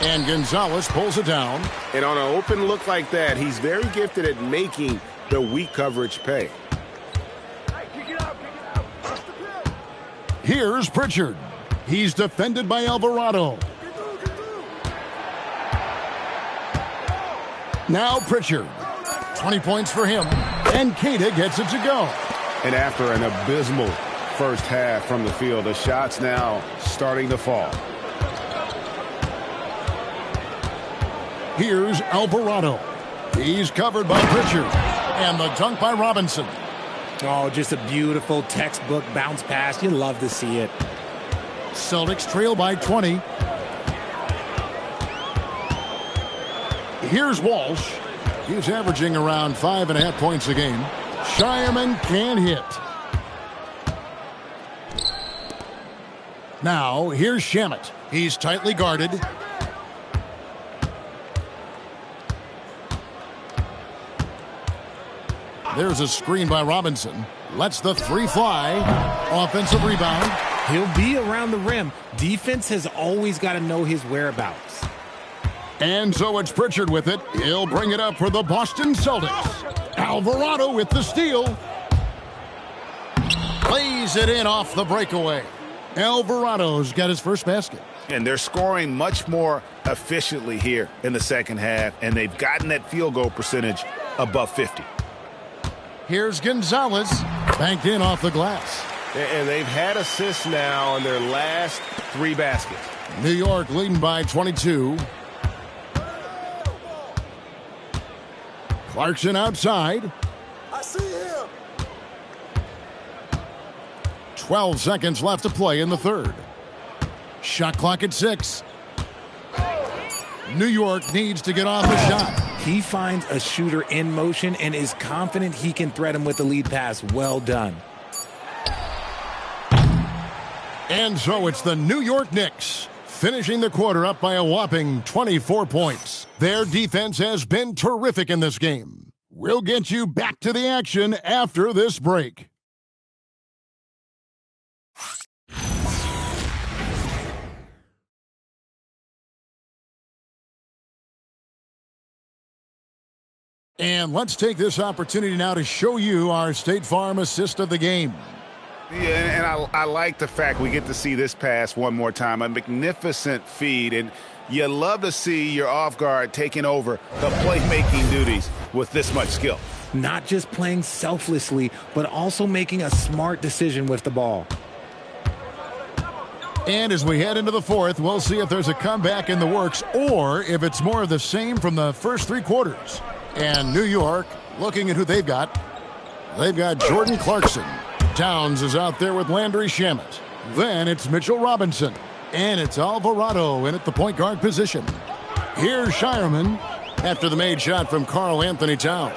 And Gonzalez pulls it down. And on an open look like that, he's very gifted at making the weak coverage pay. Here's Pritchard. He's defended by Alvarado. Now Pritchard. 20 points for him. And Queta gets it to go. And after an abysmal first half from the field, the shots now starting to fall. Here's Alvarado. He's covered by Pritchard. And the dunk by Robinson. Oh, just a beautiful textbook bounce pass. You love to see it. Celtics trail by 20. Here's Walsh. He's averaging around 5.5 points a game. Shireman can't hit. Now, here's Shamet. He's tightly guarded. There's a screen by Robinson. Lets the 3 fly. Offensive rebound. He'll be around the rim. Defense has always got to know his whereabouts. And so it's Pritchard with it. He'll bring it up for the Boston Celtics. Alvarado with the steal. Plays it in off the breakaway. Alvarado's got his first basket. And they're scoring much more efficiently here in the second half, and they've gotten that field goal percentage above 50. Here's Gonzalez. Banked in off the glass. And they've had assists now on their last 3 baskets. New York leading by 22. Clarkson outside. I see him. 12 seconds left to play in the third. Shot clock at 6. New York needs to get off the shot. He finds a shooter in motion and is confident he can threat him with the lead pass. Well done. And so it's the New York Knicks finishing the quarter up by a whopping 24 points. Their defense has been terrific in this game. We'll get you back to the action after this break. And let's take this opportunity now to show you our State Farm assist of the game. Yeah, and I like the fact we get to see this pass one more time. A magnificent feed, and you love to see your off guard taking over the playmaking duties with this much skill. Not just playing selflessly, but also making a smart decision with the ball. And as we head into the fourth, we'll see if there's a comeback in the works or if it's more of the same from the first 3 quarters. And New York, looking at who they've got Jordan Clarkson. Towns is out there with Landry Shamet. Then it's Mitchell Robinson. And it's Alvarado in at the point guard position. Here's Shireman after the made shot from Karl Anthony Towns.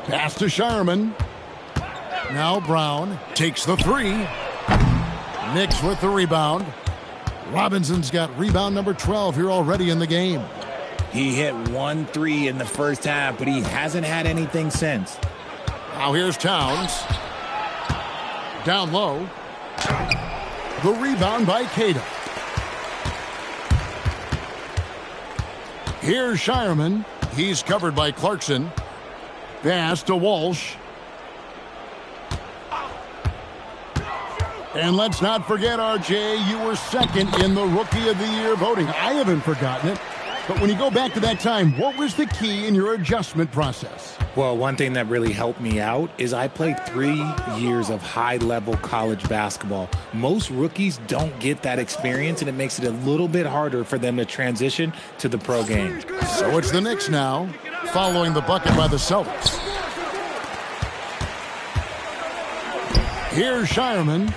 Pass to Shireman. Now Brown takes the 3. Knicks with the rebound. Robinson's got rebound number 12 here already in the game. He hit 1 3 in the first half, but he hasn't had anything since. Now here's Towns. Down low. The rebound by Queta. Here's Shireman. He's covered by Clarkson. Pass to Walsh. And let's not forget, RJ, you were second in the Rookie of the Year voting. I haven't forgotten it. But when you go back to that time, what was the key in your adjustment process? Well, one thing that really helped me out is I played 3 years of high-level college basketball. Most rookies don't get that experience, and it makes it a little bit harder for them to transition to the pro game. So it's the Knicks now, following the bucket by the Celtics. Here's Shireman.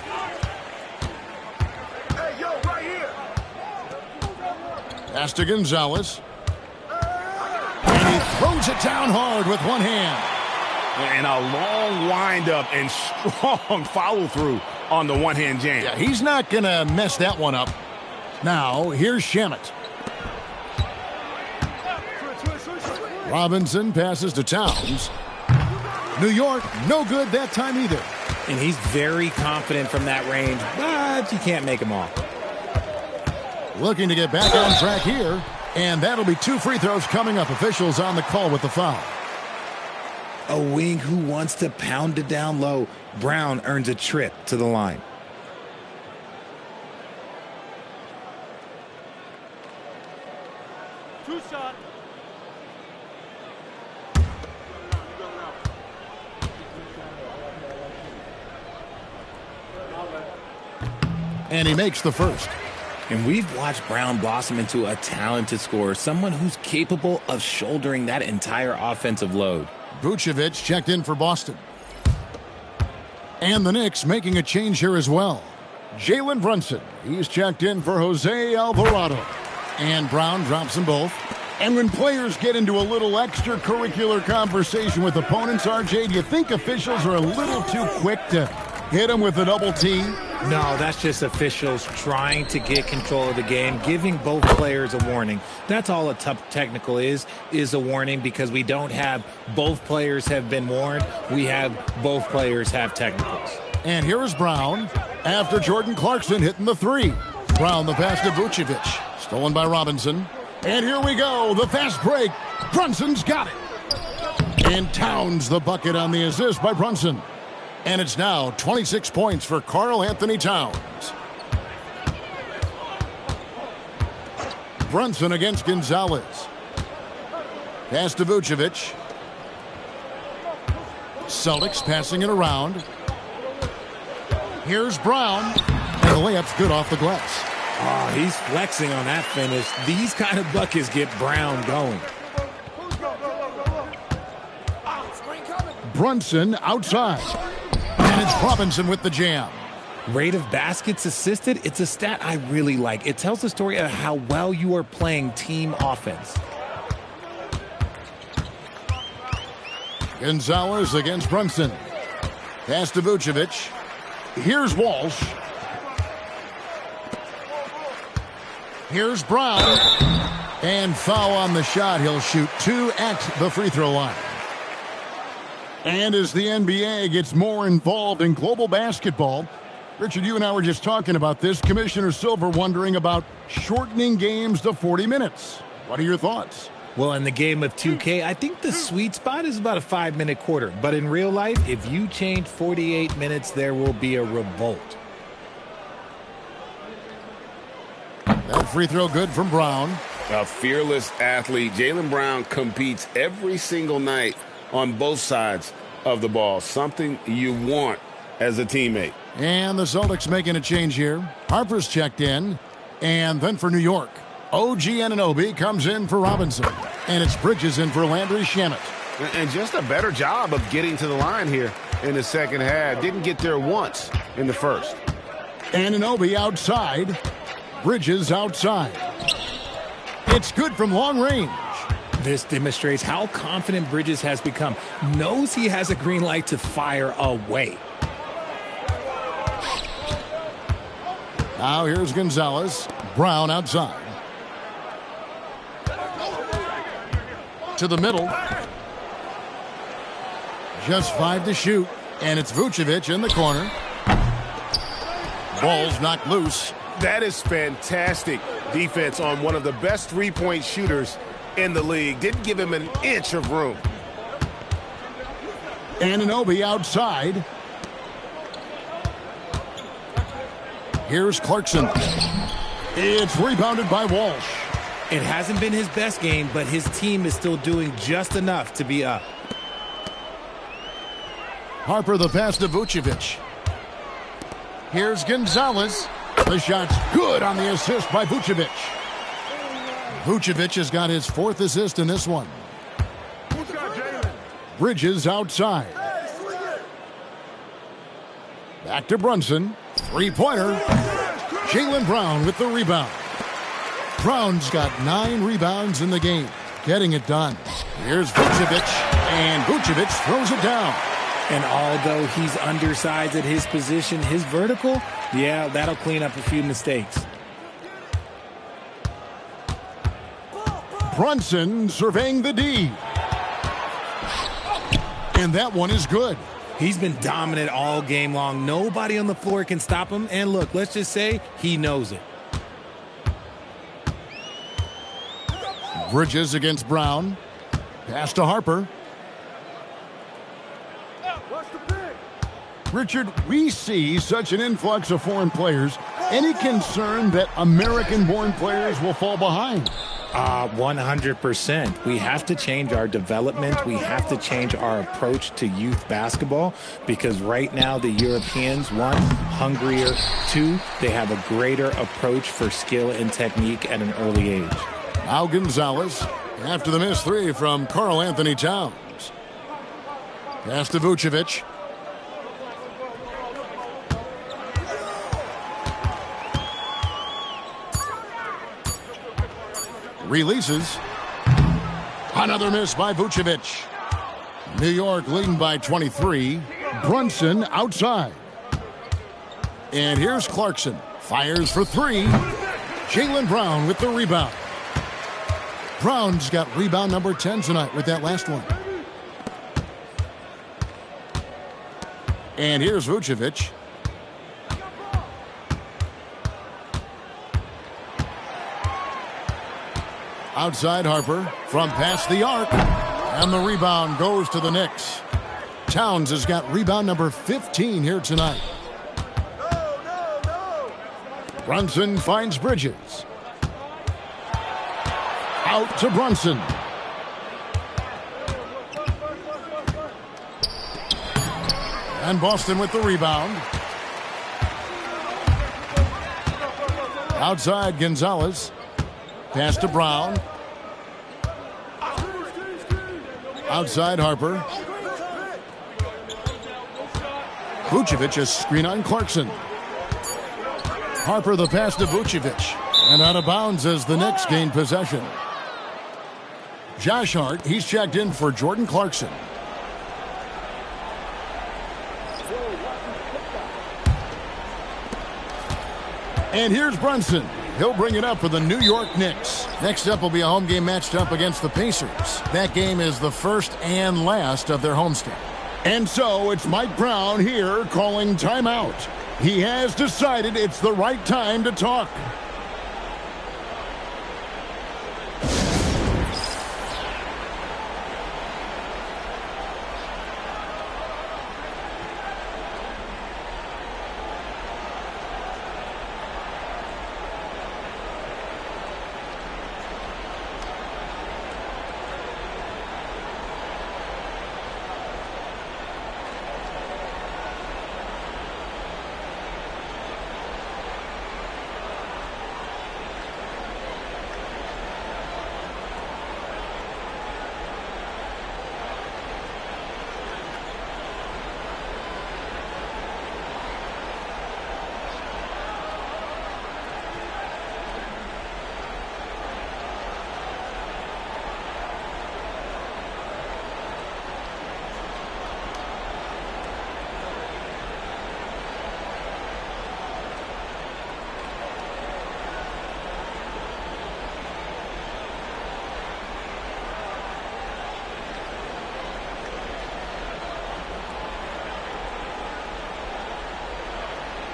Pass to Gonzalez. And he throws it down hard with one hand. And a long windup and strong follow-through on the one-hand jam. Yeah, he's not going to mess that one up. Now, here's Shamet. Robinson passes to Towns. New York, no good that time either. And he's very confident from that range, but you can't make him off. Looking to get back on track here. And that'll be 2 free throws coming up. Officials on the call with the foul. A wing who wants to pound it down low. Brown earns a trip to the line. Two shot. And he makes the first. And we've watched Brown blossom into a talented scorer, someone who's capable of shouldering that entire offensive load. Vucevic checked in for Boston. And the Knicks making a change here as well. Jalen Brunson, he's checked in for Jose Alvarado. And Brown drops them both. And when players get into a little extracurricular conversation with opponents, RJ, do you think officials are a little too quick to hit them with a double T? No, that's just officials trying to get control of the game, giving both players a warning. That's all a tough technical is a warning, because we don't have both players have been warned. We have both players have technicals. And here is Brown after Jordan Clarkson hitting the 3. Brown the pass to Vucevic. Stolen by Robinson. And here we go. The fast break. Brunson's got it. And Towns the bucket on the assist by Brunson. And it's now 26 points for Karl Anthony Towns. Brunson against Gonzalez. Pass to Vucevic. Celtics passing it around. Here's Brown. And the layup's good off the glass. Oh, he's flexing on that finish. These kind of buckets get Brown going. Brunson outside. And it's Robinson with the jam. Rate of baskets assisted, it's a stat I really like. It tells the story of how well you are playing team offense. Gonzalez against Brunson. Pass to Vucevic. Here's Walsh. Here's Brown. And foul on the shot. He'll shoot 2 at the free throw line. And as the NBA gets more involved in global basketball, Richard, you and I were just talking about this. Commissioner Silver wondering about shortening games to 40 minutes. What are your thoughts? Well, in the game of 2K, I think the sweet spot is about a 5-minute quarter. But in real life, if you change 48 minutes, there will be a revolt. That free throw good from Brown. A fearless athlete. Jaylen Brown competes every single night on both sides of the ball. Something you want as a teammate. And the Celtics making a change here. Harper's checked in. And then for New York, OG Anunoby comes in for Robinson. And it's Bridges in for Landry Shamet. And just a better job of getting to the line here in the second half. Didn't get there once in the first. Anunoby outside. Bridges outside. It's good from long range. This demonstrates how confident Bridges has become. Knows he has a green light to fire away. Now here's Gonzalez. Brown outside. To the middle. Just 5 to shoot. And it's Vucevic in the corner. Ball's knocked loose. That is fantastic defense on one of the best three-point shooters in the league. Didn't give him an inch of room. Anunoby outside. Here's Clarkson. It's rebounded by Walsh. It hasn't been his best game, but his team is still doing just enough to be up. Harper the pass to Vucevic. Here's Gonzalez. The shot's good on the assist by Vucevic. Vucevic has got his 4th assist in this one. Bridges outside. Back to Brunson. 3-pointer. Jaylen Brown with the rebound. Brown's got 9 rebounds in the game. Getting it done. Here's Vucevic. And Vucevic throws it down. And although he's undersized at his position, his vertical, yeah, that'll clean up a few mistakes. Brunson surveying the D. And that one is good. He's been dominant all game long. Nobody on the floor can stop him. And look, let's just say he knows it. Bridges against Brown. Pass to Harper. Richard, we see such an influx of foreign players. Any concern that American-born players will fall behind? 100%. We have to change our development. We have to change our approach to youth basketball because right now the Europeans, one, hungrier, two, they have a greater approach for skill and technique at an early age. Now Gonzalez after the missed three from Karl Anthony Towns. Pass to Vucevic. Releases. Another miss by Vucevic. New York leading by 23. Brunson outside. And here's Clarkson. Fires for three. Jaylen Brown with the rebound. Brown's got rebound number 10 tonight with that last one. And here's Vucevic. Outside Harper from past the arc. And the rebound goes to the Knicks. Towns has got rebound number 15 here tonight. Brunson finds Bridges. Out to Brunson. And Boston with the rebound. Outside Gonzalez. Pass to Brown. Outside Harper. Vucevic a screen on Clarkson. Harper the pass to Vucevic. And out of bounds as the Knicks gain possession. Josh Hart, he's checked in for Jordan Clarkson. And here's Brunson. He'll bring it up for the New York Knicks. Next up will be a home game matched up against the Pacers. That game is the first and last of their homestand. And so it's Mike Brown here calling timeout. He has decided it's the right time to talk.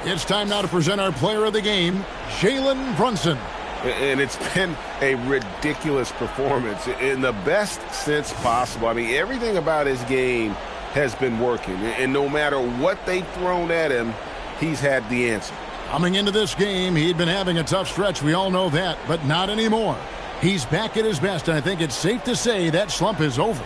It's time now to present our player of the game, Jalen Brunson. And it's been a ridiculous performance in the best sense possible. I mean, everything about his game has been working. And no matter what they've thrown at him, he's had the answer. Coming into this game, he'd been having a tough stretch. We all know that, but not anymore. He's back at his best, and I think it's safe to say that slump is over.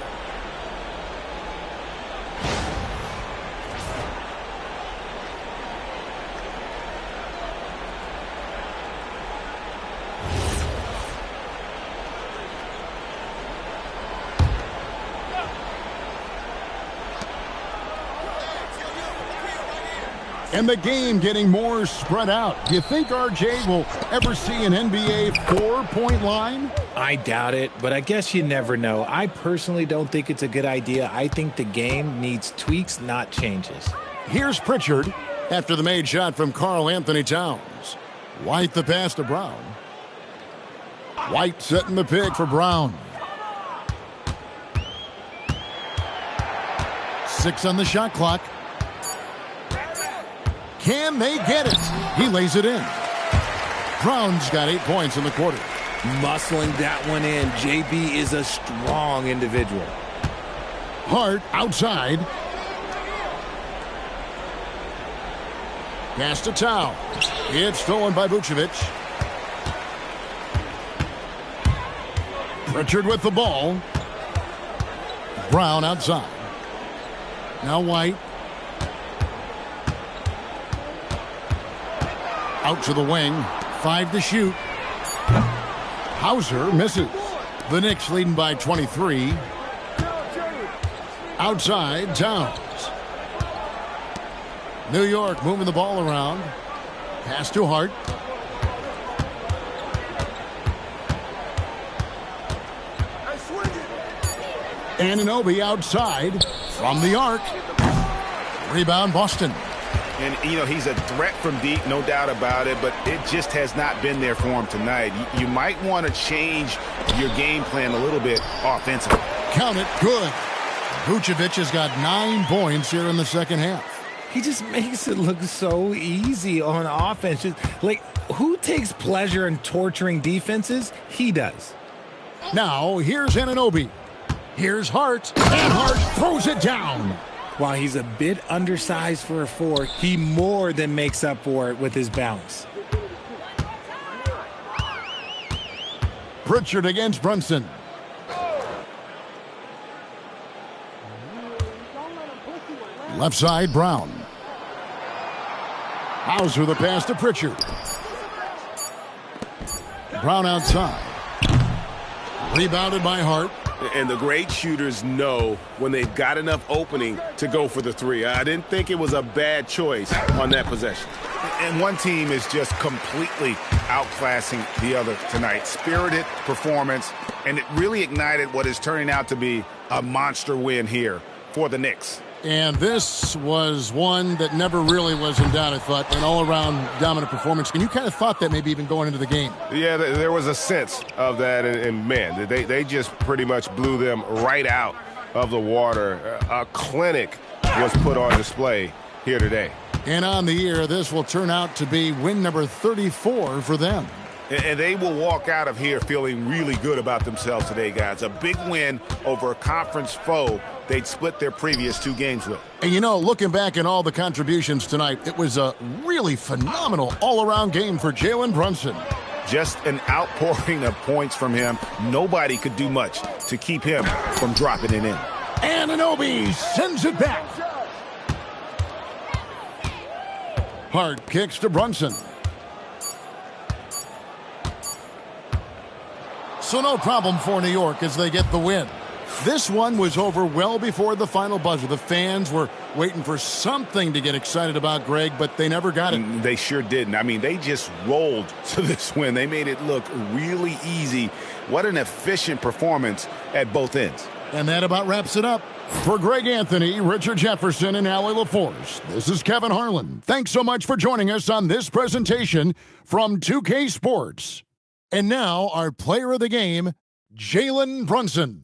And the game getting more spread out. Do you think RJ will ever see an NBA 4-point line? I doubt it, but I guess you never know. I personally don't think it's a good idea. I think the game needs tweaks, not changes. Here's Pritchard after the made shot from Karl Anthony Towns. White the pass to Brown. White setting the pick for Brown. 6 on the shot clock. Can they get it? He lays it in. Brown's got 8 points in the quarter. Muscling that one in. JB is a strong individual. Hart outside. Pass to Towns. It's stolen by Vucevic. Pritchard with the ball. Brown outside. Now White. Out to the wing. 5 to shoot. Hauser misses. The Knicks leading by 23. Outside, Towns. New York moving the ball around. Pass to Hart. Anunoby outside from the arc. Rebound Boston. And, you know, he's a threat from deep, no doubt about it, but it just has not been there for him tonight. You might want to change your game plan a little bit offensively. Count it. Good. Vucevic has got 9 points here in the second half. He just makes it look so easy on offense. Like, who takes pleasure in torturing defenses? He does. Now, here's Anunoby. Here's Hart. And Hart throws it down. While he's a bit undersized for a 4, he more than makes up for it with his bounce. Pritchard against Brunson. Left side, Brown. Hauser the pass to Pritchard. Brown outside. Rebounded by Hart. And the great shooters know when they've got enough opening to go for the 3. I didn't think it was a bad choice on that possession. And one team is just completely outclassing the other tonight. Spirited performance, and it really ignited what is turning out to be a monster win here for the Knicks. And this was one that never really was in doubt, I thought, an all-around dominant performance. And you kind of thought that maybe even going into the game. Yeah, there was a sense of that, and man, they just pretty much blew them right out of the water. A clinic was put on display here today. And on the year, this will turn out to be win number 34 for them. And they will walk out of here feeling really good about themselves today, guys. A big win over a conference foe they'd split their previous 2 games with. And, you know, looking back at all the contributions tonight, it was a really phenomenal all-around game for Jalen Brunson. Just an outpouring of points from him. Nobody could do much to keep him from dropping it in. Anunoby sends it back. Hart kicks to Brunson. So no problem for New York as they get the win. This one was over well before the final buzzer. The fans were waiting for something to get excited about, Greg, but they never got it. They sure didn't. I mean, they just rolled to this win. They made it look really easy. What an efficient performance at both ends. And that about wraps it up. For Greg Anthony, Richard Jefferson, and Allie LaForce, this is Kevin Harlan. Thanks so much for joining us on this presentation from 2K Sports. And now, our player of the game, Jalen Brunson.